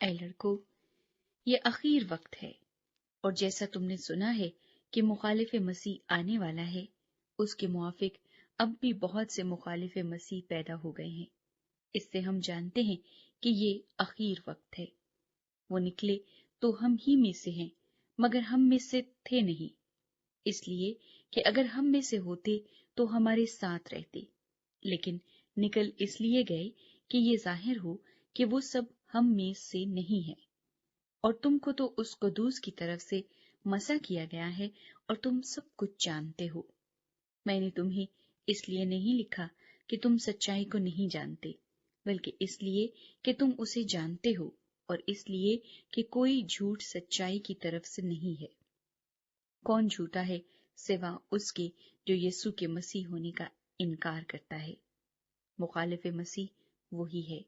اے لڑکو، یہ اخیر وقت ہے، اور جیسا تم نے سنا ہے کہ مخالف مسیح آنے والا ہے، اس کے موافق اب بھی بہت سے مخالف مسیح پیدا ہو گئے ہیں۔ اس سے ہم جانتے ہیں کہ یہ اخیر وقت ہے۔ وہ نکلے تو ہم ہی میں سے ہیں، مگر ہم میں سے تھے نہیں، اس لیے کہ اگر ہم میں سے ہوتے تو ہمارے ساتھ رہتے، لیکن نکل اس لیے گئے کہ یہ ظاہر ہو کہ وہ سب ہم میں سے نہیں ہے۔ اور تم کو تو اس قدوس کی طرف سے مسح کیا گیا ہے، اور تم سب کچھ جانتے ہو۔ میں نے تمہیں اس لیے نہیں لکھا کہ تم سچائی کو نہیں جانتے، بلکہ اس لیے کہ تم اسے جانتے ہو، اور اس لیے کہ کوئی جھوٹ سچائی کی طرف سے نہیں ہے۔ کون جھوٹا ہے سوا اس کے جو یسوع کے مسیح ہونے کا انکار کرتا ہے؟ مخالف مسیح وہی ہے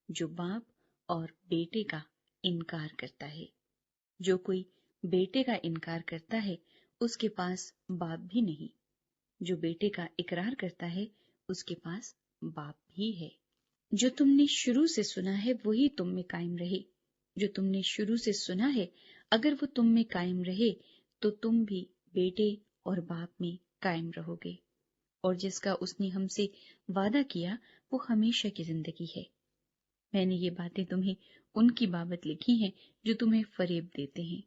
جو باپ اور بیٹے کا انکار کرتا ہے۔ جو کوئی بیٹے کا انکار کرتا ہے اس کے پاس باپ بھی نہیں، جو بیٹے کا اقرار کرتا ہے اس کے پاس باپ بھی ہے۔ جو تم نے شروع سے سنا ہے وہی تم میں قائم رہے۔ جو تم نے شروع سے سنا ہے اگر وہ تم میں قائم رہے تو تم بھی بیٹے اور باپ میں قائم رہو گے۔ اور جس کا اس نے ہم سے وعدہ کیا وہ ہمیشہ کی زندگی ہے۔ میں نے یہ باتیں تمہیں ان کی بابت لکھی ہیں جو تمہیں فریب دیتے ہیں،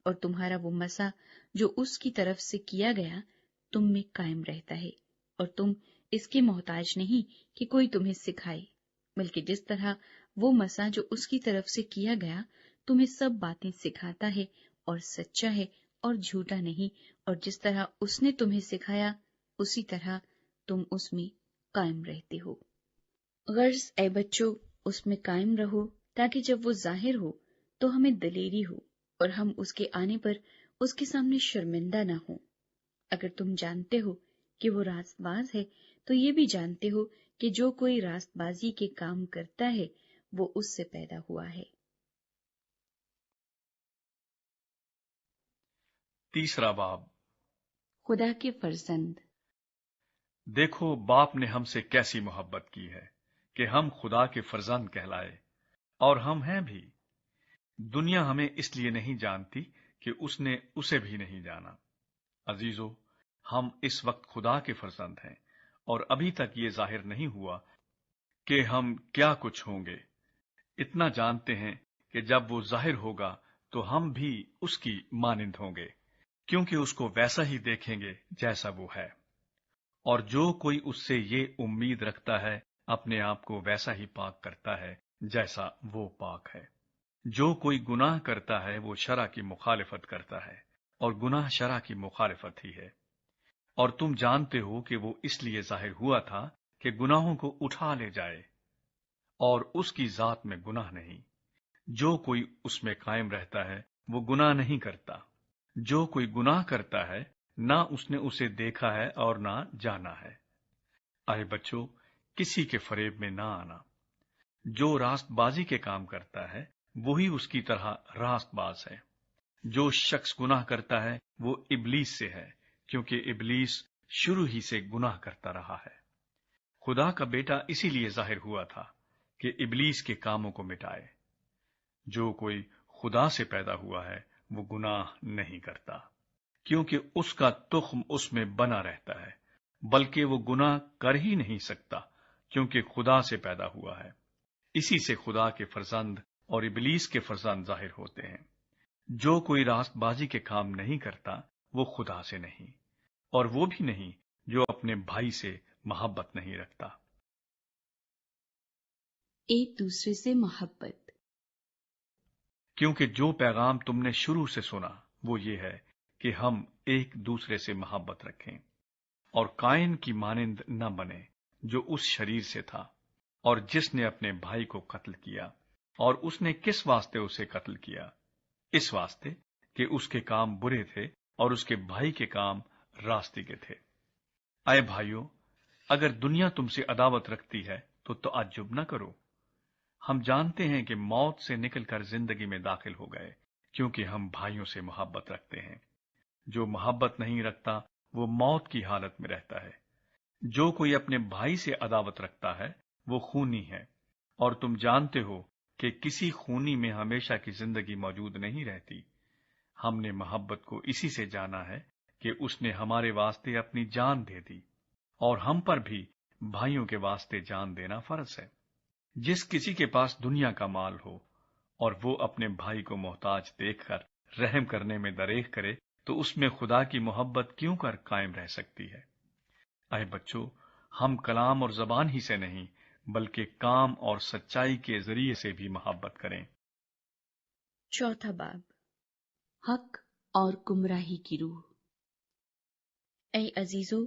اور تمہارا وہ مسح جو اس کی طرف سے کیا گیا تم میں قائم رہتا ہے، اور تم اس کے محتاج نہیں کہ کوئی تمہیں سکھائے، بلکہ جس طرح وہ مسح جو اس کی طرف سے کیا گیا تمہیں سب باتیں سکھاتا ہے اور سچا ہے اور جھوٹا نہیں، اور جس طرح اس نے تمہیں سکھایا اسی طرح تم اس میں قائم رہتے ہو۔ غرض اے بچوں اس میں قائم رہو، تاکہ جب وہ ظاہر ہو تو ہمیں دلیری ہو اور ہم اس کے آنے پر اس کے سامنے شرمندہ نہ ہوں۔ اگر تم جانتے ہو کہ وہ راست باز ہے تو یہ بھی جانتے ہو کہ جو کوئی راست بازی کے کام کرتا ہے وہ اس سے پیدا ہوا ہے۔ تیسرا باب۔ خدا کے فرزند۔ دیکھو باپ نے ہم سے کیسی محبت کی ہے کہ ہم خدا کے فرزند کہلائے، اور ہم ہیں بھی۔ دنیا ہمیں اس لیے نہیں جانتی کہ اس نے اسے بھی نہیں جانا۔ عزیزو، ہم اس وقت خدا کے فرزند ہیں، اور ابھی تک یہ ظاہر نہیں ہوا کہ ہم کیا کچھ ہوں گے۔ اتنا جانتے ہیں کہ جب وہ ظاہر ہوگا تو ہم بھی اس کی مانند ہوں گے، کیونکہ اس کو ویسا ہی دیکھیں گے جیسا وہ ہے۔ اور جو کوئی اس سے یہ امید رکھتا ہے اپنے آپ کو ویسا ہی پاک کرتا ہے جیسا وہ پاک ہے۔ جو کوئی گناہ کرتا ہے وہ شرع کی مخالفت کرتا ہے، اور گناہ شرع کی مخالفت ہی ہے۔ اور تم جانتے ہو کہ وہ اس لیے ظاہر ہوا تھا کہ گناہوں کو اٹھا لے جائے، اور اس کی ذات میں گناہ نہیں۔ جو کوئی اس میں قائم رہتا ہے وہ گناہ نہیں کرتا۔ جو کوئی گناہ کرتا ہے نہ اس نے اسے دیکھا ہے اور نہ جانا ہے۔ اے بچوں، کسی کے فریب میں نہ آنا۔ جو راست بازی کے کام کرتا ہے وہی اس کی طرح راست باز ہے۔ جو شخص گناہ کرتا ہے وہ ابلیس سے ہے، کیونکہ ابلیس شروع ہی سے گناہ کرتا رہا ہے۔ خدا کا بیٹا اسی لیے ظاہر ہوا تھا کہ ابلیس کے کاموں کو مٹائے۔ جو کوئی خدا سے پیدا ہوا ہے وہ گناہ نہیں کرتا، کیونکہ اس کا تخم اس میں بنا رہتا ہے، بلکہ وہ گناہ کر ہی نہیں سکتا کیونکہ خدا سے پیدا ہوا ہے۔ اسی سے خدا کے فرزند اور ابلیس کے فرزند ظاہر ہوتے ہیں۔ جو کوئی راست بازی کے کام نہیں کرتا وہ خدا سے نہیں، اور وہ بھی نہیں جو اپنے بھائی سے محبت نہیں رکھتا۔ ایک دوسرے سے محبت۔ کیونکہ جو پیغام تم نے شروع سے سنا وہ یہ ہے کہ ہم ایک دوسرے سے محبت رکھیں، اور قائن کی مانند نہ بنے جو اس شریر سے تھا اور جس نے اپنے بھائی کو قتل کیا۔ اور اس نے کس واسطے اسے قتل کیا؟ اس واسطے کہ اس کے کام برے تھے اور اس کے بھائی کے کام راستے کے تھے۔ اے بھائیو، اگر دنیا تم سے عداوت رکھتی ہے تو تعجب نہ کرو۔ ہم جانتے ہیں کہ موت سے نکل کر زندگی میں داخل ہو گئے، کیونکہ ہم بھائیوں سے محبت رکھتے ہیں۔ جو محبت نہیں رکھتا وہ موت کی حالت میں رہتا ہے۔ جو کوئی اپنے بھائی سے عداوت رکھتا ہے وہ خونی ہے، اور تم جانتے ہو کہ کسی خونی میں ہمیشہ کی زندگی موجود نہیں رہتی۔ ہم نے محبت کو اسی سے جانا ہے کہ اس نے ہمارے واسطے اپنی جان دے دی، اور ہم پر بھی بھائیوں کے واسطے جان دینا فرض ہے۔ جس کسی کے پاس دنیا کا مال ہو اور وہ اپنے بھائی کو محتاج دیکھ کر رحم کرنے میں دریغ کرے، تو اس میں خدا کی محبت کیوں کر قائم رہ سکتی ہے؟ اے بچوں، ہم کلام اور زبان ہی سے نہیں بلکہ کام اور سچائی کے ذریعے سے بھی محبت کریں۔ چوتھا باب، حق اور گمراہی کی روح۔ اے عزیزو،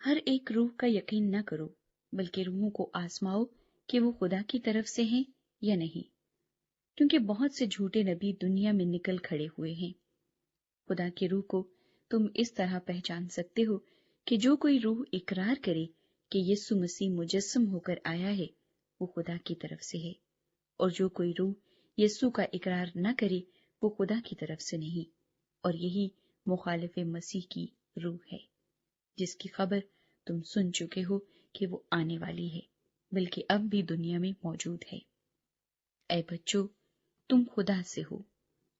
ہر ایک روح کا یقین نہ کرو، بلکہ روحوں کو آزماؤ کہ وہ خدا کی طرف سے ہیں یا نہیں، کیونکہ بہت سے جھوٹے نبی دنیا میں نکل کھڑے ہوئے ہیں۔ خدا کی روح کو تم اس طرح پہچان سکتے ہو کہ جو کوئی روح اقرار کرے کہ یسوع مسیح مجسم ہو کر آیا ہے، وہ خدا کی طرف سے ہے، اور جو کوئی روح یسوع کا اقرار نہ کرے وہ خدا کی طرف سے نہیں، اور یہی مخالف مسیح کی روح ہے، جس کی خبر تم سن چکے ہو کہ وہ آنے والی ہے، بلکہ اب بھی دنیا میں موجود ہے۔ اے بچوں، تم خدا سے ہو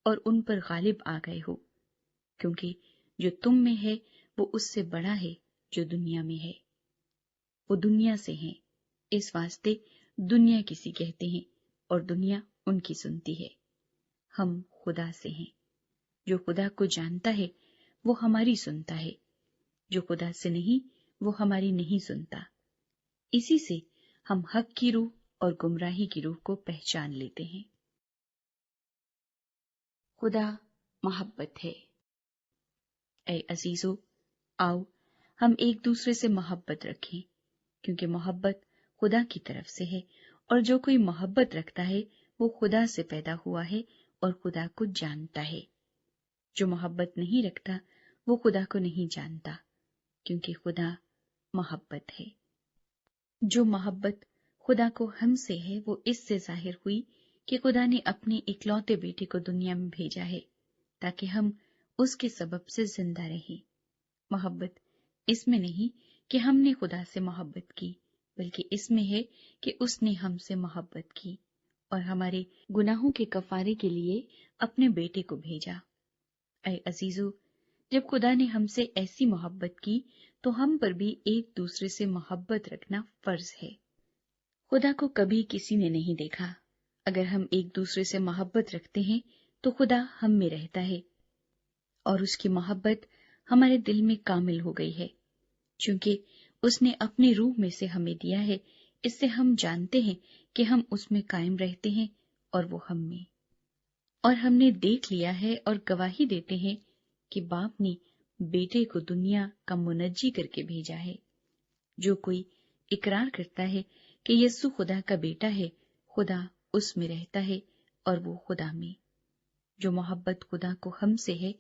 اور ان پر غالب آ گئے ہو، کیونکہ جو تم میں ہے وہ اس سے بڑا ہے جو دنیا میں ہے۔ وہ دنیا سے ہیں، اس واسطے دنیا کسی کہتے ہیں، اور دنیا ان کی سنتی ہے۔ ہم خدا سے ہیں، جو خدا کو جانتا ہے وہ ہماری سنتا ہے، جو خدا سے نہیں وہ ہماری نہیں سنتا۔ اسی سے ہم حق کی روح اور گمراہی کی روح کو پہچان لیتے ہیں۔ خدا محبت ہے۔ اے عزیزو، آؤ ہم ایک دوسرے سے محبت رکھیں، کیونکہ محبت خدا کی طرف سے ہے، اور جو کوئی محبت رکھتا ہے وہ خدا سے پیدا ہوا ہے اور خدا کو جانتا ہے۔ جو محبت نہیں رکھتا وہ خدا کو نہیں جانتا، کیونکہ خدا محبت ہے۔ جو محبت خدا کو ہم سے ہے وہ اس سے ظاہر ہوئی کہ خدا نے اپنے اکلوتے بیٹے کو دنیا میں بھیجا ہے تاکہ ہم اس کے سبب سے زندہ رہیں۔ محبت اس میں نہیں کہ ہم نے خدا سے محبت کی، بلکہ اس میں ہے کہ اس نے ہم سے محبت کی اور ہمارے گناہوں کے کفارے کے لیے اپنے بیٹے کو بھیجا۔ اے عزیزو، جب خدا نے ہم سے ایسی محبت کی تو ہم پر بھی ایک دوسرے سے محبت رکھنا فرض ہے۔ خدا کو کبھی کسی نے نہیں دیکھا۔ اگر ہم ایک دوسرے سے محبت رکھتے ہیں تو خدا ہم میں رہتا ہے، اور اس کی محبت ہمارے دل میں کامل ہو گئی ہے، چونکہ اس نے اپنی روح میں سے ہمیں دیا ہے۔ اس سے ہم جانتے ہیں کہ ہم اس میں قائم رہتے ہیں اور وہ ہم میں۔ اور ہم نے دیکھ لیا ہے اور گواہی دیتے ہیں کہ باپ نے بیٹے کو دنیا کا منجی کر کے بھیجا ہے۔ جو کوئی اقرار کرتا ہے کہ یسوع خدا کا بیٹا ہے، خدا اس میں رہتا ہے اور وہ خدا میں۔ جو محبت خدا کو ہم سے ہے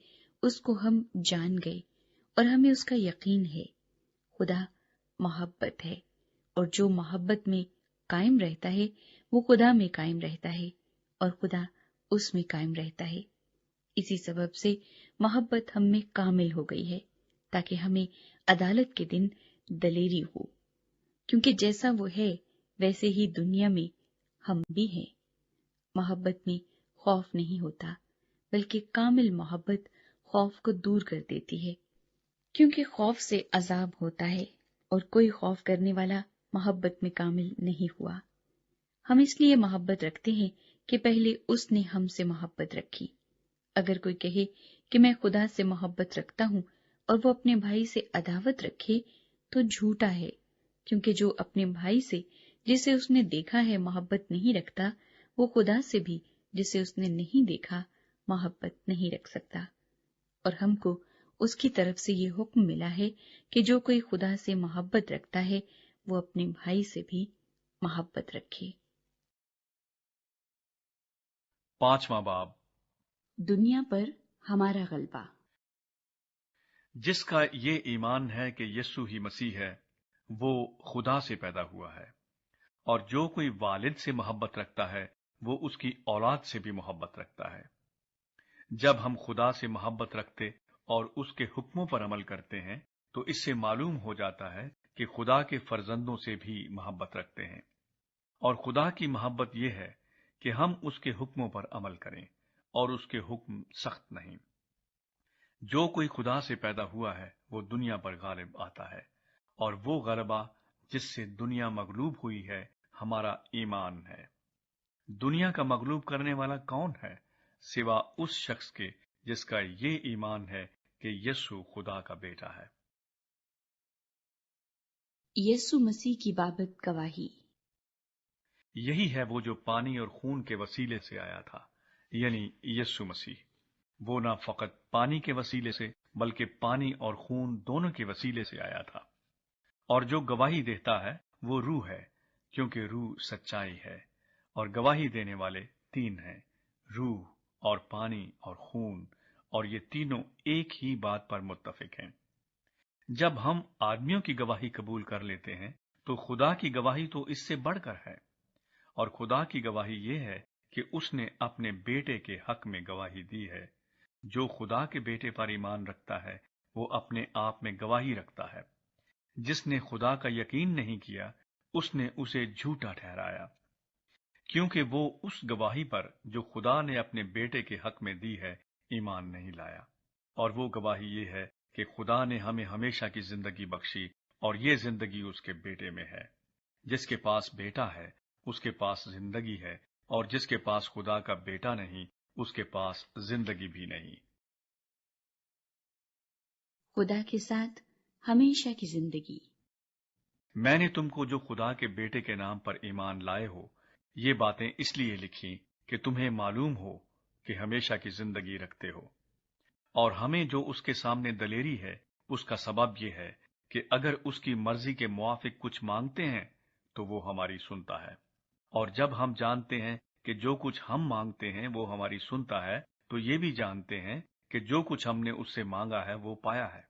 اس کو ہم جان گئے اور ہمیں اس کا یقین ہے۔ خدا محبت ہے، اور جو محبت میں قائم رہتا ہے وہ خدا میں قائم رہتا ہے اور خدا اس میں قائم رہتا ہے۔ اسی سبب سے محبت ہم میں کامل ہو گئی ہے تاکہ ہمیں عدالت کے دن دلیری ہو، کیونکہ جیسا وہ ہے ویسے ہی دنیا میں ہم بھی ہیں۔ محبت میں خوف نہیں ہوتا، بلکہ کامل محبت خوف کو دور کر دیتی ہے، کیونکہ خوف سے عذاب ہوتا ہے، اور کوئی خوف کرنے والا محبت میں کامل نہیں ہوا۔ ہم اس لیے محبت رکھتے ہیں کہ پہلے اس نے ہم سے محبت رکھی۔ اگر کوئی کہے کہ میں خدا سے محبت رکھتا ہوں اور وہ اپنے بھائی سے عداوت رکھے تو جھوٹا ہے، کیونکہ جو اپنے بھائی سے جسے اس نے دیکھا ہے محبت نہیں رکھتا، وہ خدا سے بھی جسے اس نے نہیں دیکھا محبت نہیں رکھ سکتا۔ اور ہم کو اس کی طرف سے یہ حکم ملا ہے کہ جو کوئی خدا سے محبت رکھتا ہے وہ اپنے بھائی سے بھی محبت رکھے۔ 5واں باب، دنیا پر ہمارا غلبہ۔ جس کا یہ ایمان ہے کہ یسوع ہی مسیح ہے، وہ خدا سے پیدا ہوا ہے، اور جو کوئی والد سے محبت رکھتا ہے وہ اس کی اولاد سے بھی محبت رکھتا ہے۔ جب ہم خدا سے محبت رکھتے اور اس کے حکموں پر عمل کرتے ہیں تو اس سے معلوم ہو جاتا ہے کہ خدا کے فرزندوں سے بھی محبت رکھتے ہیں۔ اور خدا کی محبت یہ ہے کہ ہم اس کے حکموں پر عمل کریں اور اس کے حکم سخت نہیں۔ جو کوئی خدا سے پیدا ہوا ہے وہ دنیا پر غالب آتا ہے، اور وہ غلبہ جس سے دنیا مغلوب ہوئی ہے ہمارا ایمان ہے۔ دنیا کا مغلوب کرنے والا کون ہے سوا اس شخص کے جس کا یہ ایمان ہے کہ یسوع خدا کا بیٹا ہے۔ یسوع مسیح کی بابت گواہی۔ یہی ہے وہ جو پانی اور خون کے وسیلے سے آیا تھا، یعنی یسوع مسیح۔ وہ نہ فقط پانی کے وسیلے سے بلکہ پانی اور خون دونوں کے وسیلے سے آیا تھا۔ اور جو گواہی دیتا ہے وہ روح ہے، کیونکہ روح سچائی ہے، اور گواہی دینے والے تین ہیں، روح اور پانی اور خون، اور یہ تینوں ایک ہی بات پر متفق ہیں۔ جب ہم آدمیوں کی گواہی قبول کر لیتے ہیں تو خدا کی گواہی تو اس سے بڑھ کر ہے، اور خدا کی گواہی یہ ہے کہ اس نے اپنے بیٹے کے حق میں گواہی دی ہے۔ جو خدا کے بیٹے پر ایمان رکھتا ہے وہ اپنے آپ میں گواہی رکھتا ہے۔ جس نے خدا کا یقین نہیں کیا اس نے اسے جھوٹا ٹھہرایا، کیونکہ وہ اس گواہی پر جو خدا نے اپنے بیٹے کے حق میں دی ہے ایمان نہیں لایا۔ اور وہ گواہی یہ ہے کہ خدا نے ہمیں ہمیشہ کی زندگی بخشی، اور یہ زندگی اس کے بیٹے میں ہے۔ جس کے پاس بیٹا ہے اس کے پاس زندگی ہے، اور جس کے پاس خدا کا بیٹا نہیں اس کے پاس زندگی بھی نہیں۔ خدا کے ساتھ ہمیشہ کی زندگی۔ میں نے تم کو جو خدا کے بیٹے کے نام پر ایمان لائے ہو یہ باتیں اس لیے لکھی کہ تمہیں معلوم ہو کہ ہمیشہ کی زندگی رکھتے ہو۔ اور ہمیں جو اس کے سامنے دلیری ہے اس کا سبب یہ ہے کہ اگر اس کی مرضی کے موافق کچھ مانگتے ہیں تو وہ ہماری سنتا ہے، اور جب ہم جانتے ہیں کہ جو کچھ ہم مانگتے ہیں وہ ہماری سنتا ہے تو یہ بھی جانتے ہیں کہ جو کچھ ہم نے اس سے مانگا ہے وہ پایا ہے۔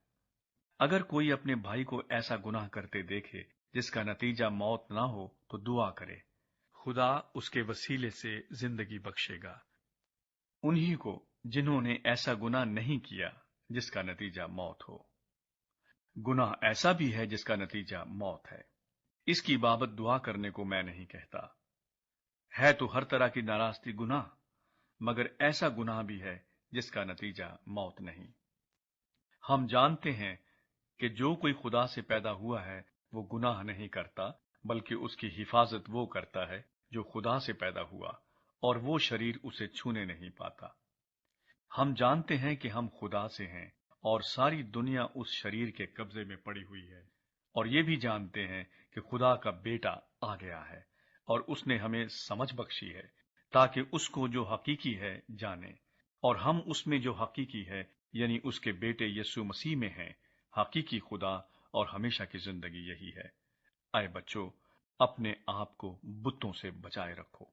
اگر کوئی اپنے بھائی کو ایسا گناہ کرتے دیکھے جس کا نتیجہ موت نہ ہو تو دعا کرے، خدا اس کے وسیلے سے زندگی بخشے گا۔ انہی کو جنہوں نے ایسا گناہ نہیں کیا جس کا نتیجہ موت ہو۔ گناہ ایسا بھی ہے جس کا نتیجہ موت ہے۔ اس کی بابت دعا کرنے کو میں نہیں کہتا، ہے تو ہر طرح کی ناراستی گناہ، مگر ایسا گناہ بھی ہے جس کا نتیجہ موت نہیں۔ ہم جانتے ہیں کہ جو کوئی خدا سے پیدا ہوا ہے وہ گناہ نہیں کرتا، بلکہ اس کی حفاظت وہ کرتا ہے جو خدا سے پیدا ہوا، اور وہ شریر اسے چھونے نہیں پاتا۔ ہم جانتے ہیں کہ ہم خدا سے ہیں، اور ساری دنیا اس شریر کے قبضے میں پڑی ہوئی ہے، اور یہ بھی جانتے ہیں کہ خدا کا بیٹا آ گیا ہے، اور اس نے ہمیں سمجھ بخشی ہے تاکہ اس کو جو حقیقی ہے جانے، اور ہم اس میں جو حقیقی ہے یعنی اس کے بیٹے یسوع مسیح میں ہیں۔ حقیقی خدا اور ہمیشہ کی زندگی یہی ہے۔ اے بچوں، اپنے آپ کو بتوں سے بچائے رکھو۔